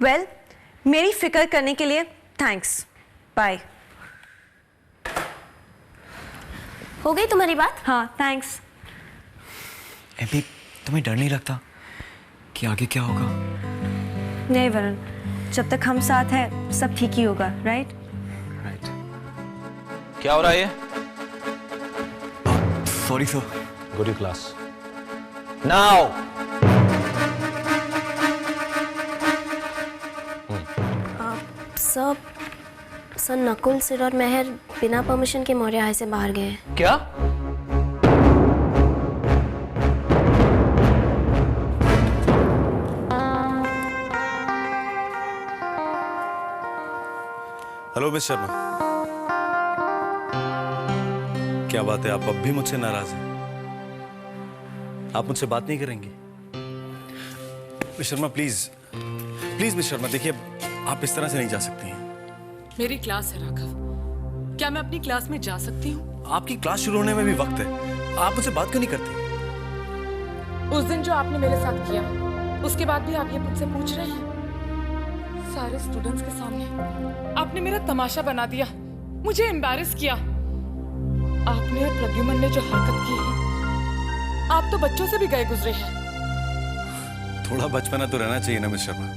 Well, मेरी फिक्र करने के लिए थैंक्स, बाय। हो गई तुम्हारी बात? हाँ, थैंक्स। एमी, तुम्हें डर नहीं लगता कि आगे क्या होगा? नहीं वरुण, जब तक हम साथ हैं सब ठीक ही होगा, राइट? राइट। क्या हो रहा है ये? Sorry sir. Go to class now. Sir Nakul, sir और मेहर बिना परमिशन के मौर्य हाई से बाहर गए हैं। क्या? हेलो मिस शर्मा, क्या बात है, आप अब भी मुझसे नाराज हैं? आप मुझसे बात नहीं करेंगी? Miss Sharma please please miss Sharma, देखिए आप इस तरह से नहीं जा सकती हैं। मेरी क्लास है राघव, क्या मैं अपनी क्लास में जा सकती हूँ? आपकी क्लास शुरू होने में भी वक्त है, आप मुझसे बात क्यों नहीं करती? उस दिन जो आपने मेरे साथ किया, उसके बाद भी आप ये मुझसे पूछ रहे हैं? सारे स्टूडेंट्स के सामने आपने मेरा तमाशा बना दिया, मुझे एम्बैरेस किया। आपने और प्रद्युमन ने जो हरकत की है, आप तो बच्चों से भी गए गुजरे हैं। थोड़ा बचपना तो रहना चाहिए ना मिस शर्मा,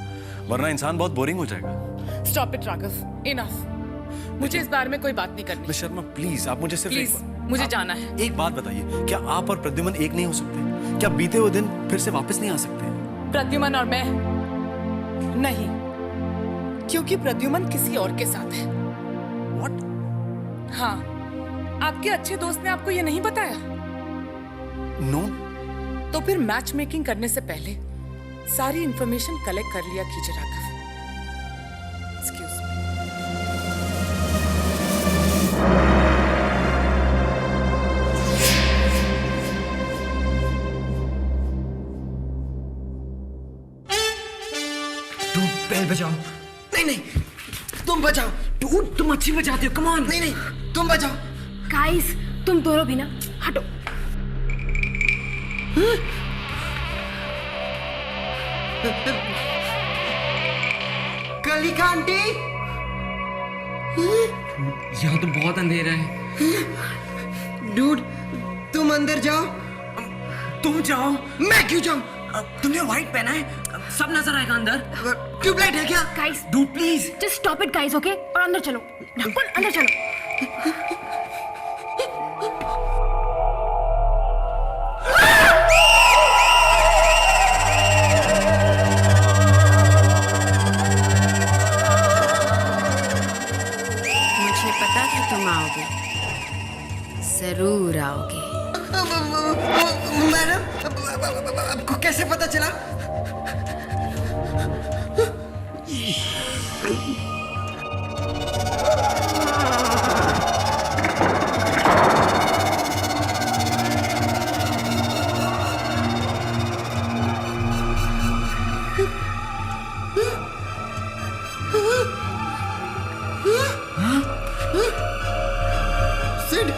वरना इंसान बहुत बोरिंग हो जाएगा। Stop it Raghav, enough. मुझे इस बारे में कोई बात नहीं करनी। मिस शर्मा प्लीज, आप मुझे सिर्फ प्लीज, मुझे जाना है। एक बात बताइए, क्या आप और प्रद्युमन एक नहीं हो सकते? क्या बीते हुए दिन फिर से वापस नहीं आ सकते? प्रद्युमन और मैं नहीं, क्योंकि प्रद्युमन किसी और के साथ है। What? हाँ, आपके अच्छे दोस्त ने आपको ये नहीं बताया? No? तो फिर मैच मेकिंग करने से पहले सारी इंफॉर्मेशन कलेक्ट कर लिया कीजिए राघव। Excuse me. तुम बेल बजाओ। नहीं नहीं, तुम बजाओ। डूड, तुम अच्छी बजाते हो, कम ऑन। नहीं नहीं, तुम बजाओ। गाइस, तुम दोनों भी ना हटो। कलिका आंटी, यहाँ तो बहुत अंधेरा है। डूड तुम अंदर जाओ। तुम जाओ। मैं क्यों जाऊं? तुमने व्हाइट पहना है, सब नजर आएगा अंदर। ट्यूबलाइट है क्या? Guys, dude please. Just stop it guys, okay? और अंदर चलो, नकुल अंदर चलो। मुझे पता था तुम आओगे, जरूर आओगे। मैडम, आपको कैसे पता चला? सिड,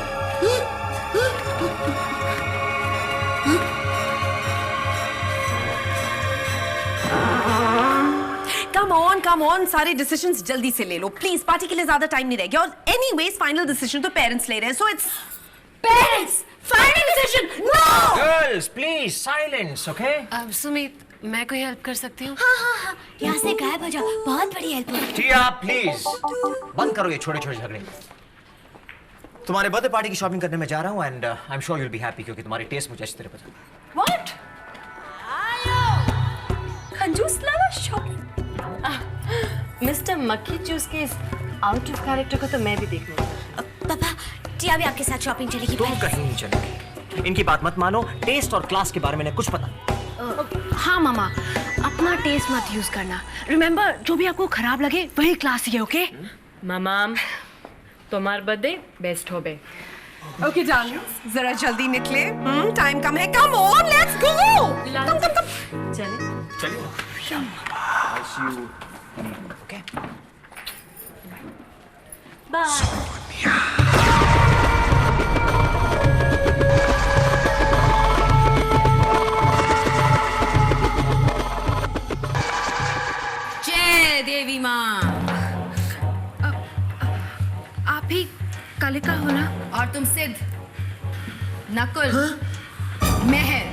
कम ऑन, सारे डिसीजंस जल्दी से ले लो प्लीज, पार्टी के लिए ज्यादा टाइम नहीं रह गया। और एनीवेज फाइनल डिसीजन तो पेरेंट्स ले रहे हैं, so it's parents final decision. No girls please silence, okay? Sumit, मैं कोई हेल्प कर सकती हूँ? हाँ, यहाँ से गायब हो जाओ, बहुत बड़ी हेल्प होगी। टिया प्लीज बंद करो ये छोटे छोटे झगड़े। तुम्हारे बर्थडे पार्टी की शॉपिंग करने में जा रहा हूँ and I am sure you will be happy, क्योंकि तुम्हारी टेस्ट मुझे अच्छी तरह पसंद है। व्हाट? कंजूस लाला शॉपिंग। मिस्टर मक्खी चूस के इस आउट ऑफ कैरेक्टर को तो मैं भी देख लूंगा। पापा, टिया भी आपके साथ शॉपिंग चलेगी? तुम कहीं नहीं चलोगे, इनकी बात मत मानो। टेस्ट और क्लास के बारे में कुछ पता नहीं। हाँ मामा, अपना टेस्ट मत यूज करना। रिमेम्बर, जो भी आपको खराब लगे वही क्लास ही है, ओके? मामा, तुम्हार बर्थडे बेस्ट हो बे। ओके डार्लिंग्स, जरा जल्दी निकले, टाइम कम है। Come on, let's go. Come. चलिए ओके बाय। और तुम सिद्ध, नकुल, मेहर,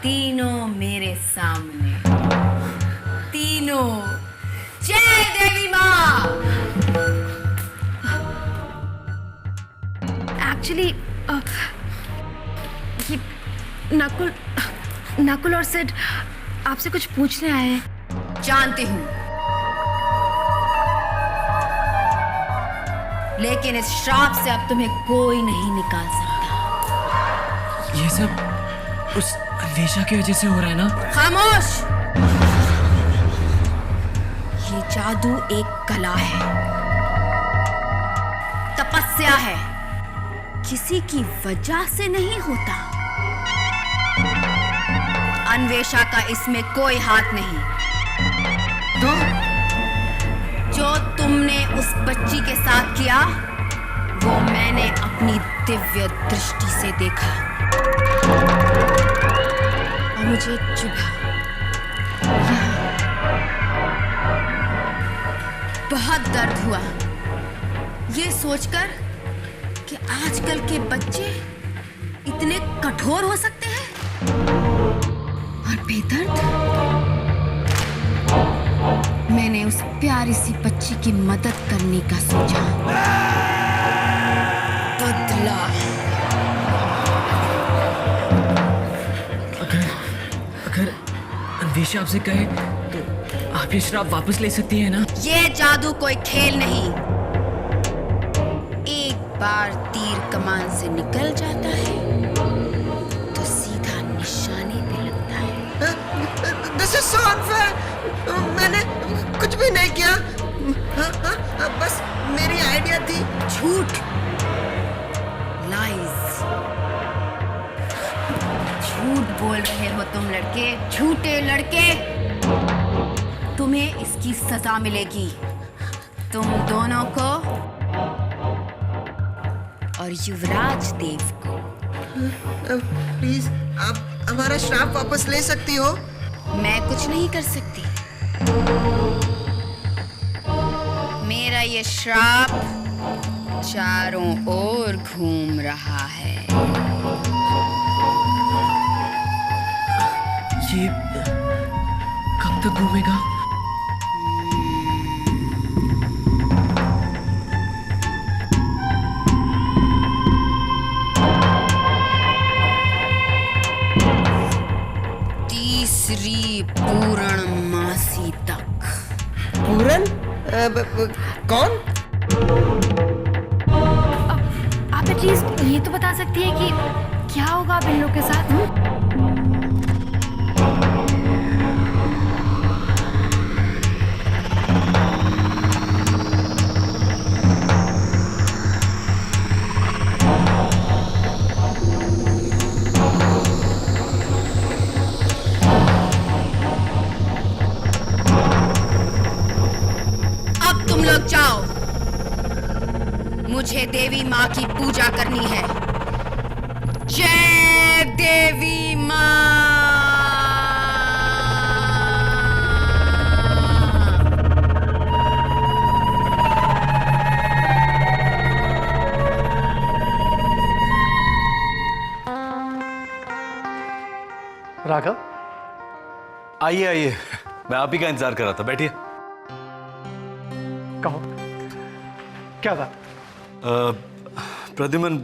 तीनों मेरे सामने, तीनों। जय देवी माँ। एक्चुअली ये नकुल और सिड आपसे कुछ पूछने आए हैं। जानती हूँ, लेकिन इस श्राप से अब तुम्हें कोई नहीं निकाल सकता। ये सब उस अन्वेषा की वजह से हो रहा है ना? खामोश। ये जादू एक कला है, तपस्या है, किसी की वजह से नहीं होता। अन्वेषा का इसमें कोई हाथ नहीं। तो जो तुमने उस बच्ची के साथ किया वो मैंने अपनी दिव्य दृष्टि से देखा और मुझे चुभा। बहुत दर्द हुआ ये सोचकर कि आजकल के बच्चे इतने कठोर हो सकते हैं। और बेदर्द, मैंने उस प्यारी सी बच्ची की मदद करने का सोचा। बदला। अगर अन्वेषा आपसे कहे तो आप ये श्राप वापस ले सकती है ना? ये जादू कोई खेल नहीं। एक बार तीर कमान से निकल जाता है तो सीधा निशाने पे लगता है। This is so unfair. मैंने कुछ भी नहीं किया। बस मेरी आइडिया थी। झूठ, लाइज, झूठ बोल रहे हो तुम लड़के, झूठे लड़के। तुम्हें इसकी सजा मिलेगी, तुम दोनों को और युवराज देव को। प्लीज आप हमारा श्राप वापस ले सकती हो? मैं कुछ नहीं कर सकती। मेरा ये श्राप चारों ओर घूम रहा है। ये कब तक घूमेगा? तीसरी पूर्णमासी तक। पूरन? कौन? आप एटलीस्ट ये तो बता सकती है कि क्या होगा अब इन लोग के साथ? जाओ, मुझे देवी माँ की पूजा करनी है। जय देवी माँ। राघव, आइए आइए, मैं आप ही का इंतजार कर रहा था। बैठिए। कहो, क्या बात? प्रद्युमन,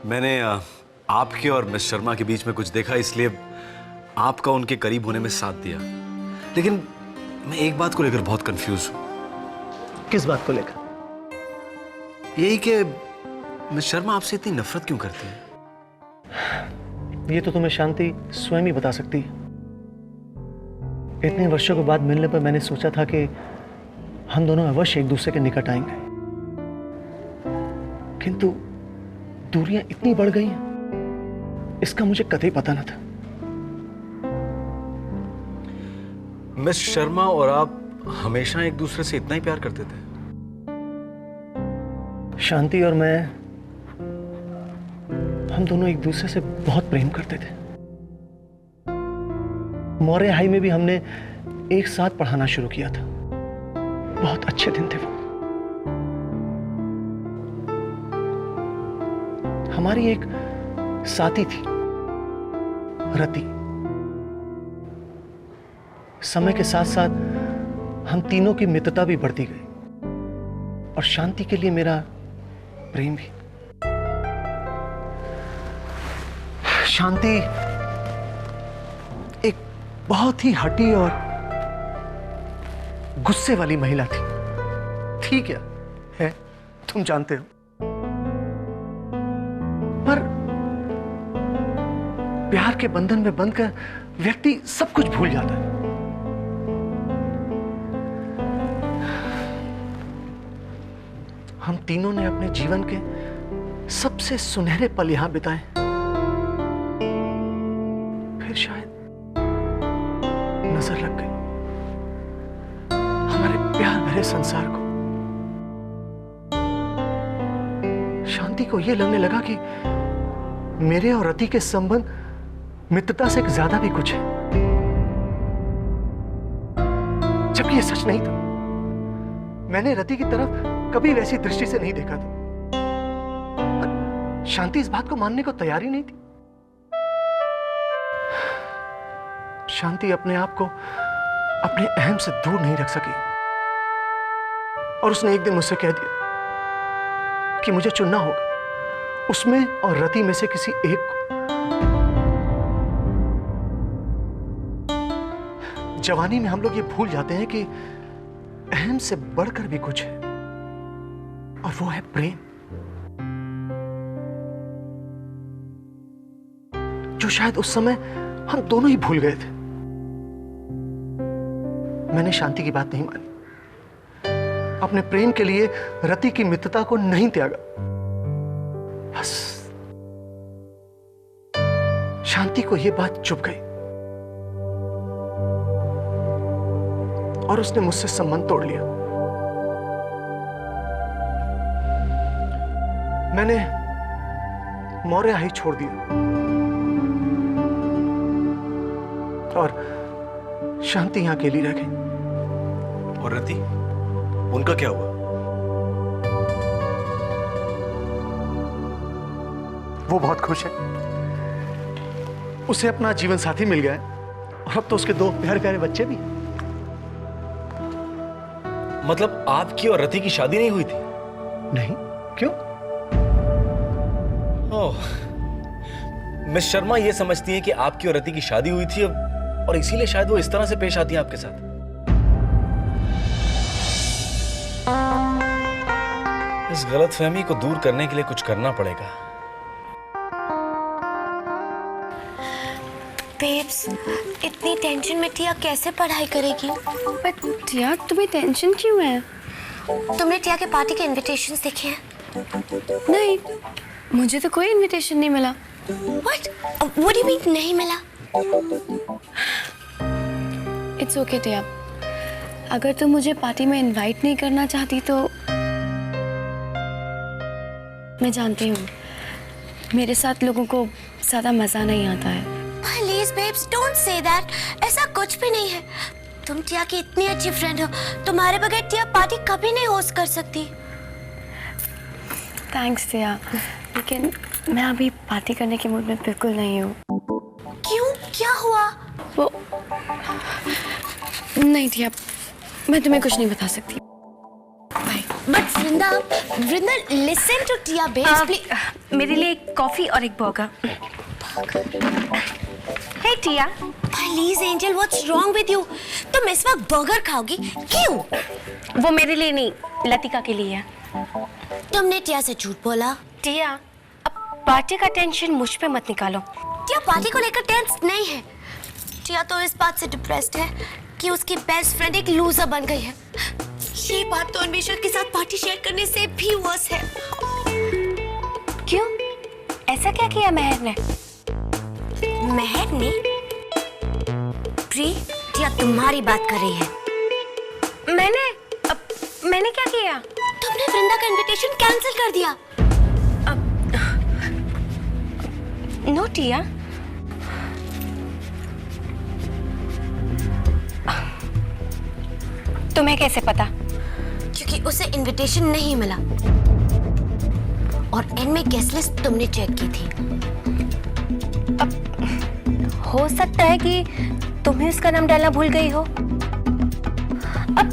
मैंने आपके और मिस शर्मा के बीच में कुछ देखा, इसलिए आपका उनके करीब होने में साथ दिया। लेकिन मैं एक बात को लेकर बहुत कंफ्यूज हूं। किस बात को लेकर? यही कि मिस शर्मा आपसे इतनी नफरत क्यों करती है? ये तो तुम्हें शांति स्वयं ही बता सकती है। इतने वर्षों के बाद मिलने पर मैंने सोचा था कि हम दोनों अवश्य एक दूसरे के निकट आएंगे, किंतु दूरियां इतनी बढ़ गई हैं, इसका मुझे कतई पता न था। मिस शर्मा और आप हमेशा एक दूसरे से इतना ही प्यार करते थे? शांति और मैं, हम दोनों एक दूसरे से बहुत प्रेम करते थे। मौर्य हाई में भी हमने एक साथ पढ़ाना शुरू किया था। बहुत अच्छे दिन थे वो। हमारी एक साथी थी, रति। समय के साथ साथ हम तीनों की मित्रता भी बढ़ती गई और शांति के लिए मेरा प्रेम भी। शांति एक बहुत ही हठी और गुस्से वाली महिला थी। ठीक है तुम जानते हो। पर प्यार के बंधन में बंधकर व्यक्ति सब कुछ भूल जाता है। हम तीनों ने अपने जीवन के सबसे सुनहरे पल यहां बिताए। फिर शायद नजर लग गई हमारे प्यार भरे संसार को। शांति को यह लगने लगा कि मेरे और रति के संबंध मित्रता से ज्यादा भी कुछ है, जबकि यह सच नहीं था। मैंने रति की तरफ कभी वैसी दृष्टि से नहीं देखा था। शांति इस बात को मानने को तैयार ही नहीं थी। शांति अपने आप को अपने अहम से दूर नहीं रख सकी और उसने एक दिन मुझसे कह दिया कि मुझे चुनना होगा, उसमें और रति में से किसी एक को। जवानी में हम लोग ये भूल जाते हैं कि अहम से बढ़कर भी कुछ है और वो है प्रेम, जो शायद उस समय हम दोनों ही भूल गए थे। मैंने शांति की बात नहीं मानी, अपने प्रेम के लिए रति की मित्रता को नहीं त्यागा। बस शांति को यह बात चुभ गई और उसने मुझसे संबंध तोड़ लिया। मैंने मौर्य ही छोड़ दिया और शांति यहां अकेली रह गई। और रति, उनका क्या हुआ? वो बहुत खुश है, उसे अपना जीवन साथी मिल गया है और अब तो उसके 2 प्यारे प्यारे बच्चे भी हैं। मतलब आपकी और रति की शादी नहीं हुई थी? नहीं, क्यों? ओह, मिस शर्मा ये समझती हैं कि आपकी और रति की शादी हुई थी और इसीलिए शायद वो इस तरह से पेश आती हैं आपके साथ। इस गलतफहमी को दूर करने के लिए कुछ करना पड़ेगा। बेब्स, इतनी टेंशन में टिया कैसे पढ़ाई करेगी? पर टिया, तुम्हें टेंशन क्यों है? तुमने टिया के पार्टी के इनविटेशंस देखे हैं? नहीं, मुझे तो कोई इनविटेशन नहीं मिला। What do you mean नहीं मिला? इट्स ओके टिया, अगर तुम मुझे पार्टी में इनवाइट नहीं करना चाहती तो मैं जानती हूँ मेरे साथ लोगों को ज्यादा मजा नहीं आता है। Please babes, don't say that. ऐसा कुछ भी नहीं है। तुम टिया की इतनी अच्छी फ्रेंड हो, तुम्हारे बगैर टिया पार्टी कभी नहीं होस्ट कर सकती। थैंक्स टिया, लेकिन मैं अभी पार्टी करने के मूड में बिल्कुल नहीं हूँ। क्यों? क्या हुआ? वो नहीं टिया, मैं तुम्हें कुछ नहीं बता सकती। But Vrinda, listen to Tiya babes, please. मेरे लिए एक कॉफी और एक burger. Hey Tia. Please angel, what's wrong with you? तुम इस वक्त बर्गर खाओगी? क्यों? वो मेरे लिए नहीं, लतिका के लिए है। तुमने टिया से झूठ बोला। टिया, अब पार्टी का टेंशन मुझ पे मत निकालो। टिया पार्टी को लेकर टेंस नहीं है। टिया तो इस बात से डिप्रेस्ड है कि उसकी बेस्ट फ्रेंड एक लूजर बन गई है। ये बात तो अन्वेषण के साथ पार्टी शेयर करने से भी वर्स है। क्यों? ऐसा क्या किया महर ने? महर ने? प्री, टिया तुम्हारी बात कर रही है। मैंने क्या किया? तुमने वृंदा का इनविटेशन कैंसिल कर दिया। नो टिया, तुम्हें कैसे पता? क्योंकि उसे इनविटेशन नहीं मिला और एंड में गेस्ट लिस्ट तुमने चेक की थी। हो सकता है कि तुम ही उसका नाम डालना भूल गई हो। अब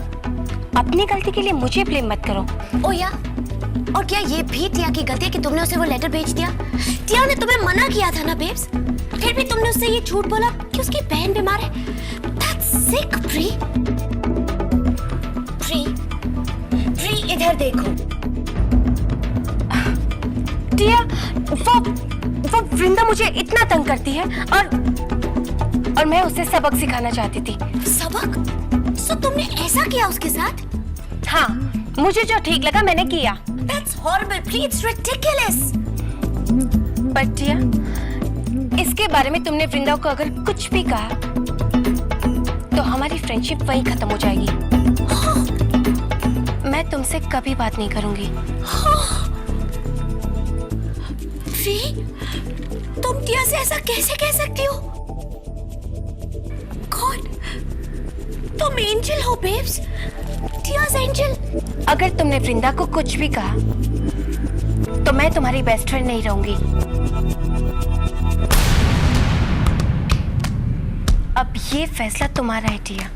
अपनी गलती के लिए मुझे ब्लेम मत करो। ओ या, और क्या ये भी टिया की गलती है कि तुमने उसे वो लेटर भेज दिया? टिया ने तुम्हें मना किया था ना बेब्स, फिर भी तुमने उससे ये झूठ बोला कि उसकी बहन बीमार है। That's sick, pre. प्री इधर देखो। टिया, वो वृंदा मुझे इतना तंग करती है और मैं उसे सबक सिखाना चाहती थी। सबक? सो तुमने ऐसा किया उसके साथ? हाँ, मुझे जो ठीक लगा मैंने किया। That's horrible, pre, it's ridiculous। पर टिया, इसके बारे में तुमने वृंदा को अगर कुछ भी कहा तो हमारी फ्रेंडशिप वहीं खत्म हो जाएगी। मैं तुमसे कभी बात नहीं करूंगी। प्री, तुम टिया से ऐसा कैसे कह सकती हो? गॉड, तुम एंजल हो बेब्स, टिया's एंजल। अगर तुमने वृंदा को कुछ भी कहा तो मैं तुम्हारी बेस्ट फ्रेंड नहीं रहूंगी। अब ये फैसला तुम्हारा है टिया।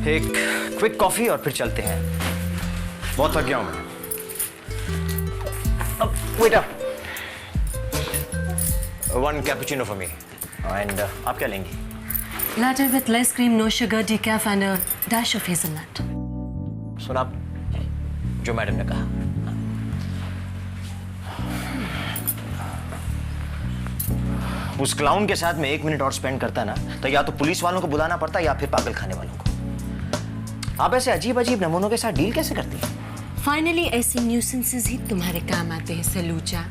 एक क्विक कॉफी और फिर चलते हैं। बहुत थक गया हूं मैं। Wait up, one cappuccino for me. And आप क्या लेंगी? Latte with less cream, no sugar, decaf and a dash of hazelnut. सुना आप जो मैडम ने कहा। उस क्लाउन के साथ में 1 मिनट और स्पेंड करता ना तो या तो पुलिस वालों को बुलाना पड़ता या फिर पागल खाने वालों को। आप ऐसे अजीब अजीब नमूनों के साथ डील कैसे करती हैं? Finally, ऐसे न्यूसेंसेस ही तुम्हारे काम आते हैं सलूचा।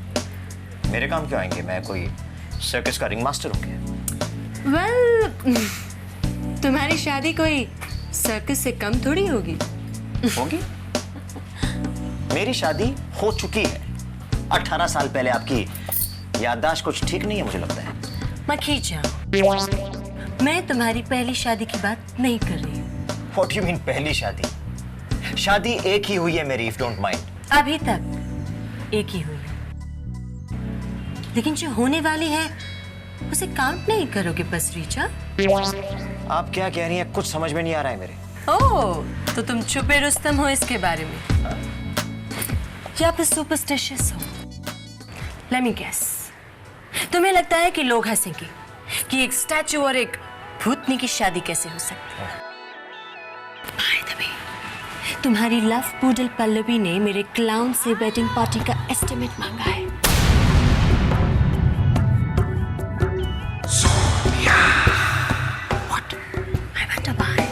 मेरे काम क्यों आएंगे? मैं कोई सर्कस का रिंग मास्टर हूँ क्या? Well, तुम्हारी शादी कोई सर्कस से कम थोड़ी होगी। होगी? मेरी शादी हो चुकी है 18 साल पहले। आपकी याददाश्त कुछ ठीक नहीं है मुझे लगता है। मखी जाओ, मैं तुम्हारी पहली शादी की बात नहीं कर रही हूँ। What do you mean पहली शादी? शादी एक ही हुई है मेरी, if don't mind। अभी तक एक ही हुई है, लेकिन जो होने वाली है उसे काउंट नहीं करोगे बस रीचा? आप क्या कह रही हैं? कुछ समझ में नहीं आ रहा है मेरे। ओह, तो तुम छुपे रुस्तम हो इसके बारे में, या फिर सुपरस्टिशियस हो? Let me guess, तुम्हें लगता है कि लोग हंसेंगे कि एक स्टैचू और एक भूतनी की शादी कैसे हो सकती है? By the way, तुम्हारी लव पूडल पल्लवी ने मेरे क्लाउन से वेडिंग पार्टी का एस्टिमेट मांगा है। What? I wonder why.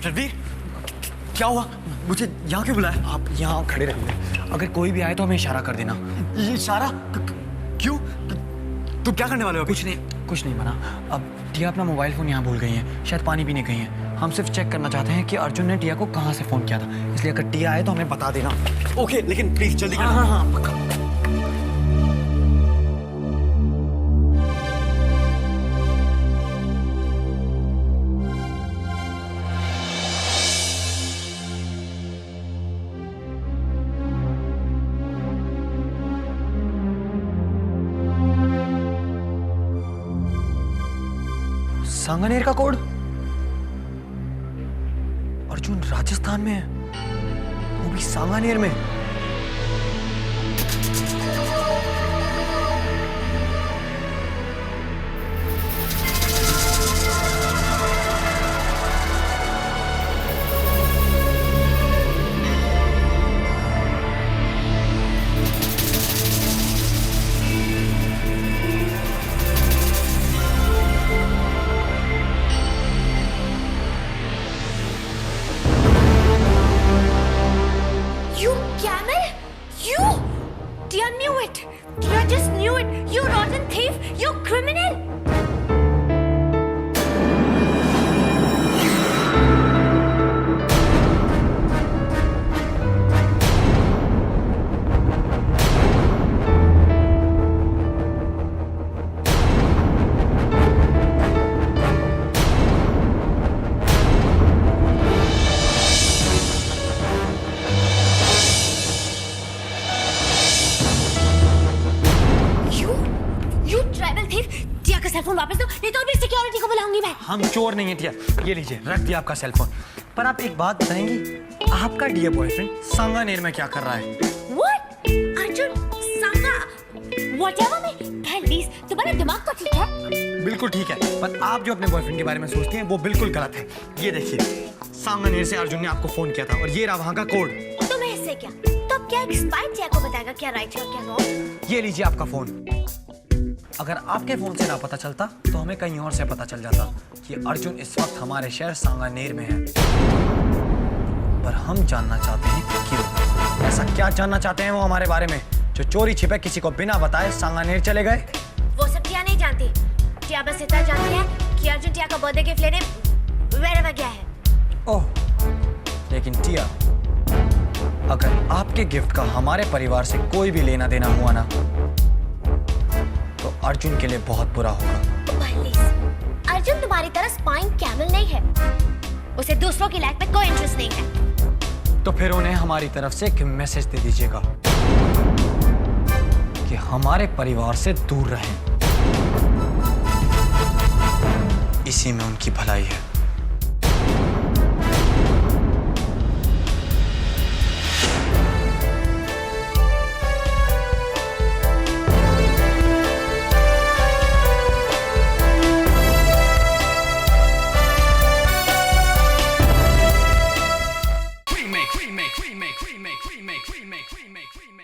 Ranveer, क्या हुआ? मुझे यहाँ क्यों बुलाया? आप यहाँ खड़े रहिए। अगर कोई भी आए तो हमें इशारा कर देना। ये इशारा क्यों? तुम क्या करने वाले हो? कुछ नहीं मना। अब टिया अपना मोबाइल फोन यहाँ भूल गई है, शायद पानी पीने गई हैं। हम सिर्फ चेक करना चाहते हैं कि अर्जुन ने टिया को कहाँ से फोन किया था, इसलिए अगर टिया आए तो हमें बता देना। ओके, लेकिन प्लीज जल्दी करना। हाँ पक्का। सांगानेर का कोड? अर्जुन राजस्थान में है, वो भी सांगानेर में। You क्या it, you rotten thief, you criminal. You travel thief, टिया का सेल फोन वापस दो, नहीं तो अभी सिक्योरिटी को बुलाऊंगी मैं। हम चोर नहीं है टिया, ये लीजिए रख दिया आपका सेल फोन। पर आप एक बात बताएंगी, आपका डियर बॉयफ्रेंड सांगानेर में क्या कर रहा है? What? अर्जुन, सांगा, whatever में, प्लीज, तुम्हारा दिमाग तो ठीक है? बिल्कुल ठीक है, पर आप जो अपने बॉयफ्रेंड के बारे में सोचते हैं वो बिल्कुल गलत है। ये देखिए, सांगानेर से अर्जुन ने आपको फोन किया था और ये रहा वहाँ का कोड। तुम्हें इससे क्या? तो अब क्या एक्सपायर्ड टिया को बताएगा क्या राइट है और क्या रॉन्ग? ये लीजिए आपका फोन। अगर आपके फोन से ना पता चलता तो हमें कहीं और से पता चल जाता कि अर्जुन इस वक्त हमारे शहर सांगानेर में है। पर हम जानना चाहते हैं कि क्यों। ऐसा क्या जानना चाहते हैं वो हमारे बारे में जो चोरी छिपे किसी को बिना बताए सांगानेर चले गए? वो सब टिया नहीं जानती। टिया बस इतना जानती है कि अर्जुन टिया का बर्थडे गिफ्ट लेने wherever गया है। ओह, लेकिन टिया, अगर आपके गिफ्ट का हमारे परिवार से कोई भी लेना देना हुआ ना तो अर्जुन के लिए बहुत बुरा होगा। प्लीज, अर्जुन तुम्हारी तरह स्पाइंग कैमल नहीं है। उसे दूसरों की लाइफ में कोई इंटरेस्ट नहीं है। तो फिर उन्हें हमारी तरफ से एक मैसेज दे दीजिएगा कि हमारे परिवार से दूर रहें। इसी में उनकी भलाई है। remake.